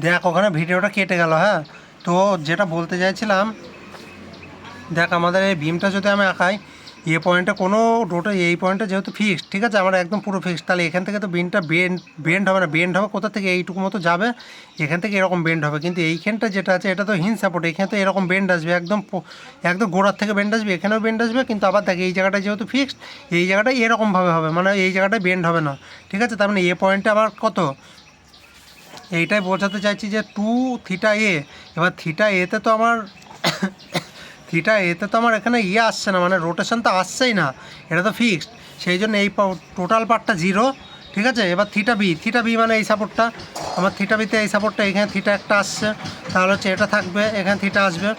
দেখ ওখানে ভিডিওটা কেটে গেল। হ্যাঁ, তো যেটা বলতে চাইছিলাম, দেখ আমাদের এই বিমটা যদি আমি আঁকাই, এ পয়েন্টে কোনো রোটে এই পয়েন্টে যেহেতু ফিক্সড, ঠিক আছে, আমার একদম পুরো ফিক্সড, তাহলে এখান থেকে তো বিনটা বেন্ড হবে না। বেন্ড হবে কোথা থেকে? এইটুকু মতো যাবে, এখান থেকে এরকম বেন্ড হবে। কিন্তু এইখানটা যেটা আছে এটা তো হিন সাপোর্ট, এখানে তো এরকম বেন্ড আসবে, একদম একদম গোড়ার থেকে বেন্ড আসবে, এখানেও বেন্ড আসবে। কিন্তু আবার দেখ এই জায়গাটা যেহেতু ফিক্সড, এই জায়গাটা এরকমভাবে হবে, মানে এই জায়গাটায় বেন্ড হবে না। ঠিক আছে, তার মানে এ পয়েন্টে আমার কত, এইটাই বোঝাতে চাইছি যে টু থিটা এ। এবার থিটা এতে তো আমার এখানে আসছে না, মানে রোটেশন তো আসছেই না, এটা তো ফিক্সড। সেই জন্য এই টোটাল পার্টটা জিরো। ঠিক আছে, এবার থিটা বি মানে এই সাপোর্টটা, আমার থিটা বিতে এই সাপোর্টটা, এখানে থিটা একটা আসছে, তাহলে হচ্ছে এটা থাকবে, এখানে থিটা আসবে,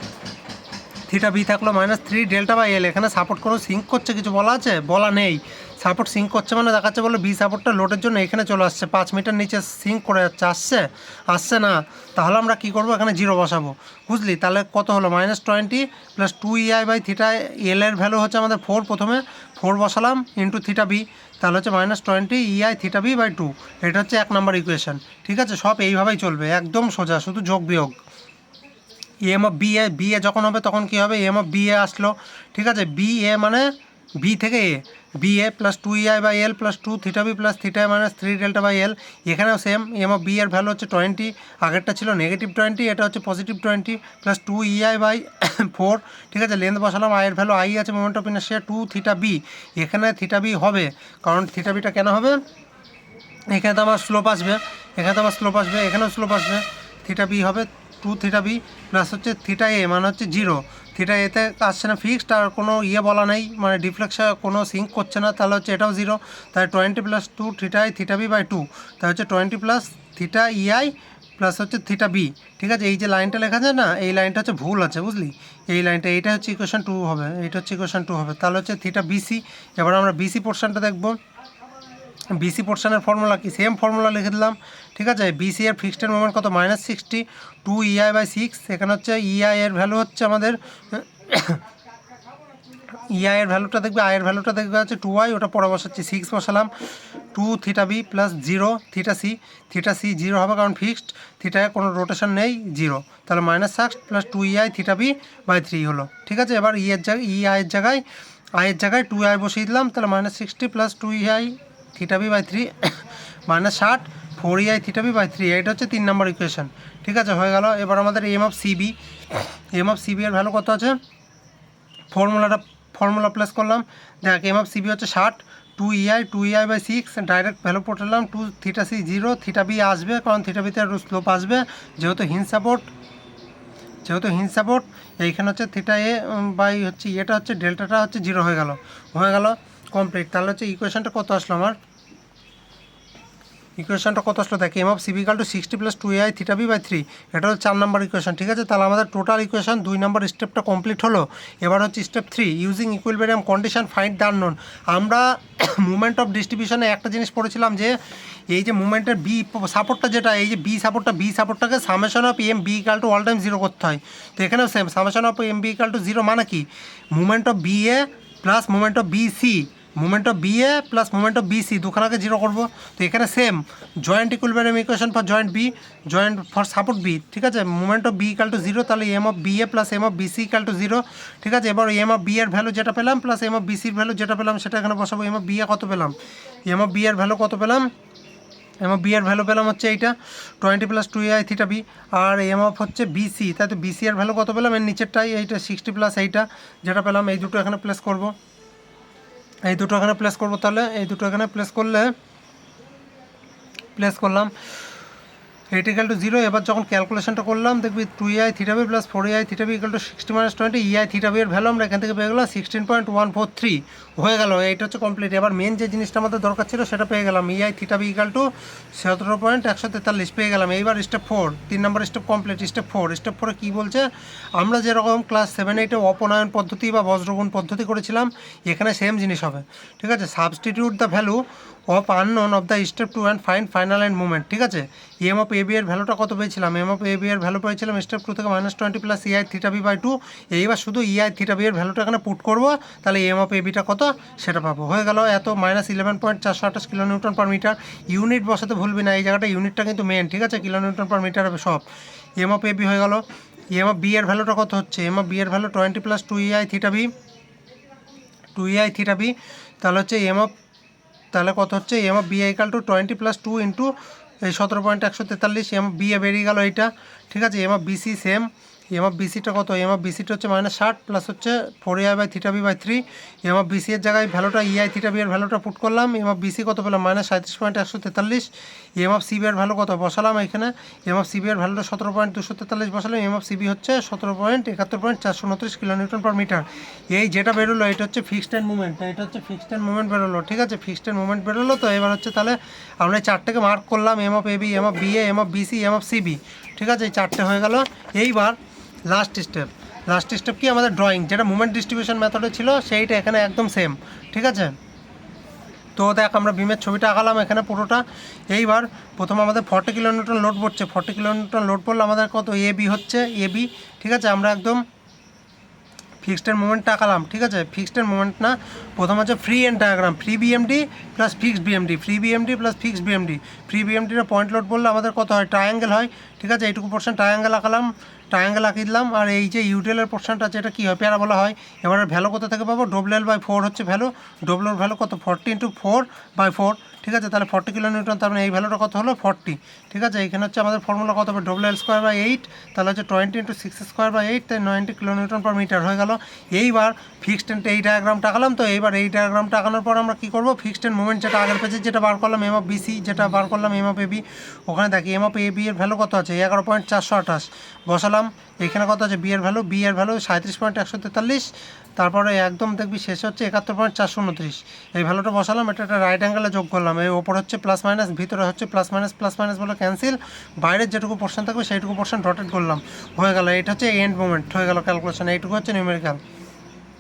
থিটা বি থাকলো -3 ডেল্টা বাই এল। এখানে সাপোর্ট কোনো সিঙ্ক করছে কিছু বলা আছে? বলা নেই। সাপোর্ট সিঙ্ক করছে মানে দেখাচ্ছে বলে বি সাপোর্টটা লোডের জন্য এখানে চলে আসছে, 5 মিটার নিচে সিঙ্ক করে যাচ্ছে, আসছে না। তাহলে আমরা কি করব, এখানে জিরো বসাবো, বুঝলি? তাহলে কত হলো, -20 + 2 EI বাই থিটা এল এর ভ্যালু হচ্ছে আমাদের 4, প্রথমে 4 বসালাম ইন্টু থিটা বি, তাহলে হচ্ছে -20 EI থিটা বি বাই 2। এটা হচ্ছে 1 নম্বর ইকুয়েশন। ঠিক আছে, সব এইভাবেই চলবে, একদম সোজা, শুধু যোগ বিয়োগ। এম অফ বি এ যখন হবে তখন কী হবে, এম অফ বি এ আসলো। ঠিক আছে, বি এ মানে বি থেকে A, B A + 2 EI by L + 2 theta B + theta -3 delta by L. এখানেও সেম, এম অফ বি এর ভ্যালু হচ্ছে 20, আগেরটা ছিল -20, এটা হচ্ছে +20 + 2 EI বাই 4। ঠিক আছে, লেন্থ বসালাম, আই এর ভ্যালু আই আছে, moment of inertia 2 theta B. এখানে থিটা বি হবে, কারণ থিটা বিটা কেন হবে, এখানে তো আমার স্লোপ আসবে, এখানেও স্লোপ আসবে। থিটা বি হবে 2 থিটা বি প্লাস হচ্ছে থিটা এ মানে হচ্ছে 0। থিটা এতে আসছে না ফিক্সড, আর কোনো বলা নেই, মানে ডিফ্লেকশন কোনো সিঙ্ক করছে না, তাহলে হচ্ছে এটাও 0। তাই 20 + 2 theta I theta B by 2, তাই হচ্ছে 20 + থিটা ইআই প্লাস হচ্ছে থিটা বি। ঠিক আছে, এই যে লাইনটা লেখা যায় না, এই লাইনটা হচ্ছে ভুল আছে, বুঝলি? এই লাইনটা, এইটা হচ্ছে ইকুয়েশন 2 হবে, এইটা হচ্ছে ইকুয়েশন 2 হবে। তাহলে হচ্ছে থিটা বিসি। এবার আমরা বিসি পোর্শনটা দেখবো। বিসি পোর্শনের ফর্মুলা কি, সেম ফর্মুলা লিখে দিলাম। ঠিক আছে, বিসি এর ফিক্সড মোমেন্ট কত, -60, 2 EI বাই 6। এখানে হচ্ছে ইআই এর ভ্যালু হচ্ছে আমাদের ইআই এর ভ্যালুটা দেখবে, আই এর ভ্যালুটা দেখবে হচ্ছে 2i, ওটা পরে বসাচ্ছি, 6 বসালাম, 2 theta B plus 0 theta C 0 হবে কারণ ফিক্সড, থিটায় কোনো রোটেশন নেই, 0। তাহলে -60 + 2 EI থিটা বি বাই 3 হলো। ঠিক আছে, এবার আই এর জায়গায় 2i বসিয়ে দিলাম, তাহলে -60 + 2 EI theta B by 3 -60 4 EI theta B by 3। এটা হচ্ছে 3 নম্বর ইকুয়েশন। ঠিক আছে, হয়ে গেল। এবার আমাদের এম অফ সিবি এর ভ্যালু কত আছে, ফর্মুলা প্লেস করলাম। দেখ এম অফ সিবি হচ্ছে 60, 2 EI বাই 6, ডাইরেক্ট ভ্যালু পড়লাম, 2 থিটা সি 0, থিটা বি আসবে কারণ থিটা বিতে স্লোপ আসবে, যেহেতু হিন সাপোর্ট। এইখানে হচ্ছে থিটা এ বাই হচ্ছে এটা হচ্ছে ডেল্টাটা হচ্ছে 0 হয়ে গেল কমপ্লিট। তাহলে হচ্ছে ইকুয়েশনটা কত আসলো আমার, দেখ M of CB = 60 + 2 EI theta B by 3। এটা হচ্ছে 4 নম্বর ইকুয়েশন। ঠিক আছে, তাহলে আমাদের টোটাল ইকুয়েশন 2 নম্বর স্টেপটা কমপ্লিট হলো। এবার হচ্ছে step 3, using equilibrium condition find the unknown. আমরা মুভমেন্ট অফ ডিস্ট্রিবিউশনে একটা জিনিস পড়েছিলাম যে এই যে মুভমেন্টের বি সাপোর্টটা, যেটা এই যে বি সাপোর্টটাকে summation of M B = all time 0 করতে হয়। তো এখানেও same, summation of M B = 0 মানে কি, movement of B A plus movement of B A plus movement of BC দুখানাকে 0 করবো। তো এখানে same, joint equilibrium equation for joint for support B. ঠিক আছে, মুভমেন্ট অফ বি = 0, তাহলে M of B A plus M of BC = 0। ঠিক আছে, এবার এম অফ বি এর ভ্যালু যেটা পেলাম প্লাস এম অফ বিসির ভ্যালু যেটা পেলাম সেটা এখানে বসাবো। এম অফ বি এ কত পেলাম, এম অফ বি এর ভ্যালু পেলাম হচ্ছে এইটা 20 + 2 EI থিটা বি। আর এম অফ হচ্ছে বিসি, তাই তো বিসি এর ভ্যালু কত পেলাম, এর নিচেরটাই এইটা 60 প্লাস এইটা যেটা পেলাম, এই দুটো এখানে প্লেস করবো। তাহলে এই দুটো এখানে প্লেস করলাম, এইট = 0। এবার যখন ক্যালকুলেশনটা করলাম দেখবি 2 EI theta B plus 4 EI theta B = 60 - 20 EI theta B এর ভ্যালু আমরা এখান থেকে পেয়ে গেলাম 16.143 হয়ে গেল। এইটা হচ্ছে কমপ্লিট। এবার মেন যে জিনিসটা আমাদের দরকার ছিল সেটা পেয়ে গেলাম, EI থিটা বি = 17.143 পেয়ে গেলাম। এইবার স্টেপ 4, 3 নম্বর স্টেপ কমপ্লিট। স্টেপ 4 কী বলছে, আমরা যেরকম ক্লাস 7-8 অপনয়ন পদ্ধতি বা বজ্রগুণ পদ্ধতি করেছিলাম, এখানে সেম জিনিস হবে। ঠিক আছে, substitute the value of unknown of the step two and fine final end movement, ঠিক আছে। এম অফ এ বি এর ভ্যালুটা কত পেয়েছিলাম, এম অফ এ বি এর ভ্যালু পেয়েছিলাম স্টেপ 2 থেকে -20 plus EI theta B by 2। এইবার শুধু ইআই থিটা বি এর ভ্যালুটা এখানে পুট করবো, তাহলে এম অফ এ বিটা কত সেটা পাবো। হয়ে গেল এত -11.428 kilo newton per metre. Unit বসাতে ভুলবি না, এই জায়গাটা ইউনিটটা কিন্তু মেন, ঠিক আছে, কিলো নিউটন পার মিটার হবে সব। এম অফ এ বি হয়ে গেল। এম অফ বি এর ভ্যালুটা কত হচ্ছে, এম অফ বি এর value 20 plus 2 theta B, 2 theta B. তাহলে হচ্ছে এম অফ, তাহলে কত হচ্ছে M of B equal to 20 plus 2 into এই 17.143। এম অফ বি এ বেরিয়ে গেল এইটা, ঠিক আছে। M of BC same, M of বিসিটা কত, এম অফ বিসিটা হচ্ছে -60 প্লাস হচ্ছে 4 by theta B by 3। M of BC এর জায়গায় ভ্যালুটা ইআই থিটা বি এর ভ্যালুটা পুট করলাম, এম অফ বিসি কত পেলাম -37.143। এম অফ সিবি এর ভ্যালু কত বসালাম এখানে, এম অফ সিবি এর ভ্যালুটা 17.243 বসালাম। এম অফ সিবি হচ্ছে 17.71.429 কিলো নিউটন পার মিটার। এই যেটা বেরোলো এটা হচ্ছে ফিক্সড এন্ড মুভমেন্ট, এটা হচ্ছে ফিক্সড এন্ড মুভমেন্ট বেরোলো, ঠিক আছে, ফিক্সড এন্ড মুভমেন্ট বেরোলো। তো এবার হচ্ছে তাহলে আমরা এই চারটেকে মার্ক করলাম, M of AB, M of BA, M of BC, M of CB, ঠিক আছে, এই চারটে হয়ে গেল। এইবার লাস্ট স্টেপ কি আমাদের ড্রয়িং, যেটা মুভমেন্ট ডিস্ট্রিবিউশন মেথডে ছিল সেইটা এখানে একদম সেম, ঠিক আছে। তো দেখ আমরা বিমের ছবিটা আঁকালাম এখানে পুরোটা। এইবার প্রথম আমাদের 40 কিলো নিউটন লোড পড়ছে, 40 কিলো নিউটন লোড পড়লে আমাদের কত এ বি হচ্ছে, এ বি, ঠিক আছে। আমরা একদম ফিক্সড মুভমেন্টটা আঁকালাম, ঠিক আছে। ফিক্সড মুভমেন্ট না, প্রথম হচ্ছে free end diagram, free BMD plus fixed BMD, free BMD plus fixed BMD. Free বিএমডিটা পয়েন্ট লোড বললে আমাদের কত হয়, ট্রায়াঙ্গেল হয়, ঠিক আছে। এইটুকু পোর্শন ট্রায়াঙ্গেল আঁকালাম, ট্রায়াঙ্গেল আঁকিয়ে দিলাম। আর এই যে ইউটেলের পোর্শনটা আছে এটা কী হয়, প্যারাবোলা হয়। এবার ভ্যালু কোথা থেকে পাবো, ডব্লিউ এল বাই 4 হচ্ছে ভ্যালু, ডব্লিউর ভ্যালু কত 40 ইন্টু 4/4, ঠিক আছে। তাহলে 40 কিলো নিউটন, তার মানে এই ভ্যালুটা কত হলো 40, ঠিক আছে। এখানে হচ্ছে আমাদের ফর্মুলা কত হবে, ডব্লিউ এল স্কোয়ার বাই 8, তাহলে হচ্ছে 20 ইন্টু 6 স্কোয়ার বাই 8, তাই 90 কিলো নিউটন পার মিটার হয়ে গেল। এইবার ফিক্সড এন্ড এই ডায়াগ্রামটা আঁকালাম। তো এইবার এই ডায়াগ্রামটা আঁকানোর পর আমরা কী করবো, ফিক্সড এন্ড মুভমেন্ট যেটা আগের পেজে যেটা বার করলাম, এম অফ বিসি যেটা বার করলাম, এম অফ এবি, ওখানে দেখি এম অফ এ বি এর ভ্যালু কত আছে 11.428 বসালাম। এখানে কত আছে বি এর ভ্যালু, বি এর ভ্যালু 37.143, তারপরে একদম দেখবি শেষে হচ্ছে 71.429, এই ভ্যালুটা বসালাম। এটা একটা রাইট অ্যাঙ্গেলে যোগ করলাম, এই ওপর হচ্ছে প্লাস মাইনাস, ভিতরে হচ্ছে প্লাস মাইনাস বলে ক্যান্সেল, বাইরের যেটুকু পোর্শন থাকবে সেইটুকু পোর্শন ডটেড করলাম, হয়ে গেল। এটা হচ্ছে এন্ড মোমেন্ট হয়ে গেল ক্যালকুলেশন, এইটুকু হচ্ছে নিউমেরিক্যাল।